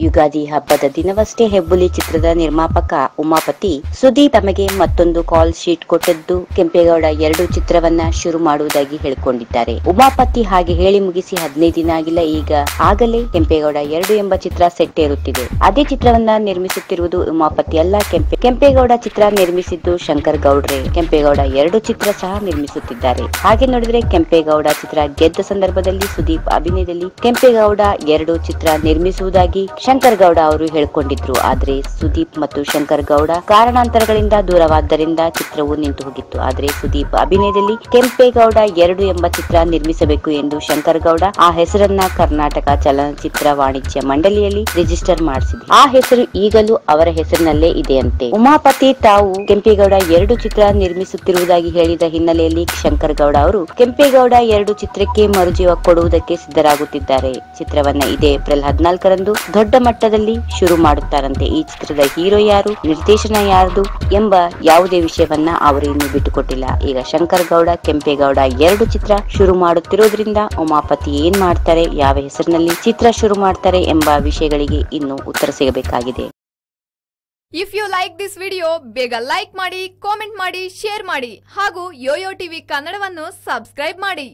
ಯುಗಾದಿ ಹಬ್ಬದ ದಿನವಷ್ಟೇ ಹೆಬ್ಬುಲಿ ಚಿತ್ರದ ನಿರ್ಮಾಪಕ ಉಮಾಪತಿ ಸುದೀಪ್ ತಮಗೆ ಮತ್ತೊಂದು ಕಾಲ್ ಶೀಟ್ ಕೊಟ್ಟದ್ದು ಕೆಂಪೇಗೌಡ 2 ಚಿತ್ರವನ್ನ ಶುರು ಮಾಡುವುದಾಗಿ ಹೇಳಿಕೊಂಡಿದ್ದಾರೆ. ಉಮಾಪತಿ ಹಾಗೆ ಹೇಳಿ ಮುಗಿಸಿ 15 ದಿನ ಆಗಿಲ್ಲ, ಈಗ ಆಗಲೇ ಕೆಂಪೇಗೌಡ 2 ಎಂಬ ಚಿತ್ರ ಸೆಟ್ ಏರುತ್ತಿದೆ. ಅದೇ ಚಿತ್ರವನ್ನ ನಿರ್ಮಿಸುತ್ತಿರುವುದು ಉಮಾಪತಿ ಅಲ್ಲ, ಕೆಂಪೇಗೌಡ ಚಿತ್ರ ನಿರ್ಮಿಸಿದ್ದು ಶಂಕರ್ ಗೌಡ್ರೆ. ಕೆಂಪೇಗೌಡ 2 ಚಿತ್ರ ಸಹ ನಿರ್ಮಿಸುತ್ತಿದ್ದಾರೆ. ಹಾಗೆ ನೋಡಿದ್ರೆ ಕೆಂಪೇಗೌಡ ಚಿತ್ರ ಗೆದ್ದ ಸಂದರ್ಭದಲ್ಲಿ ಸುದೀಪ್ ಅಭಿನಯದಲ್ಲಿ ಕೆಂಪೇಗೌಡ 2 ಚಿತ್ರ ನಿರ್ಮಿಸುವುದಾಗಿ ಶಂಕರ್ ಗೌಡ ಅವರು ಹೇಳಿಕೊಂಡಿದ್ರು. ಆದ್ರೆ ಸುದೀಪ್ ಮತ್ತು ಶಂಕರ್ ಗೌಡ ಕಾರಣಾಂತರಗಳಿಂದ ದೂರವಾದ್ದರಿಂದ ಚಿತ್ರವು ನಿಂತು ಹೋಗಿತ್ತು. ಆದ್ರೆ ಸುದೀಪ್ ಅಭಿನಯದಲ್ಲಿ ಕೆಂಪೇಗೌಡ 2 ಎಂಬ ಚಿತ್ರ ನಿರ್ಮಿಸಬೇಕು ಎಂದು ಶಂಕರ್ ಗೌಡ ಆ ಹೆಸರನ್ನ ಕರ್ನಾಟಕ ಚಲನಚಿತ್ರ ವಾಣಿಜ್ಯ ಮಂಡಳಿಯಲ್ಲಿ ರಿಜಿಸ್ಟರ್ ಮಾಡಿಸಿದೆ. ಆ ಹೆಸರು ಈಗಲೂ ಅವರ ಹೆಸರಿನಲ್ಲೇ ಇದೆಯಂತೆ. ಉಮಾಪತಿ ತಾವು ಕೆಂಪೇಗೌಡ 2 ಚಿತ್ರ ನಿರ್ಮಿಸುತ್ತಿರುವುದಾಗಿ ಹೇಳಿದ ಹಿನ್ನೆಲೆಯಲ್ಲಿ ಶಂಕರ್ ಗೌಡ ಅವರು ಕೆಂಪೇಗೌಡ 2 ಚಿತ್ರಕ್ಕೆ ಮರುಜೀವ ಕೊಡುವುದಕ್ಕೆ ಸಿದ್ಧರಾಗುತ್ತಿದ್ದಾರೆ. ಚಿತ್ರವನ್ನ ಇದೇ ಏಪ್ರಿಲ್ 14ರಂದು ದೊಡ್ಡ ಮಟ್ಟದಲ್ಲಿ ಶುರು ಮಾಡುತ್ತಾರಂತೆ. ಈ ಚಿತ್ರದ ಹೀರೋ ಯಾರು, ನಿರ್ದೇಶನ ಯಾರ್ದು ಎಂಬ ಯಾವುದೇ ವಿಷಯವನ್ನ ಅವರು ಇನ್ನು ಬಿಟ್ಟುಕೊಟ್ಟಿಲ್ಲ. ಈಗ ಶಂಕರ್ ಗೌಡ ಕೆಂಪೇಗೌಡ 2 ಚಿತ್ರ ಶುರು ಮಾಡುತ್ತಿರೋದ್ರಿಂದ ಉಮಾಪತಿ ಏನ್ ಮಾಡ್ತಾರೆ, ಯಾವ ಹೆಸರಿನಲ್ಲಿ ಚಿತ್ರ ಶುರು ಮಾಡ್ತಾರೆ ಎಂಬ ವಿಷಯಗಳಿಗೆ ಇನ್ನು ಉತ್ತರ ಸಿಗಬೇಕಾಗಿದೆ. If you like this video ಬೇಗ ಲೈಕ್ ಮಾಡಿ, ಕಾಮೆಂಟ್ ಮಾಡಿ, ಶೇರ್ ಮಾಡಿ ಹಾಗೂ ಯೋಯೋ ಟಿವಿ ಕನ್ನಡವನ್ನು ಸಬ್ಸ್ಕ್ರೈಬ್ ಮಾಡಿ.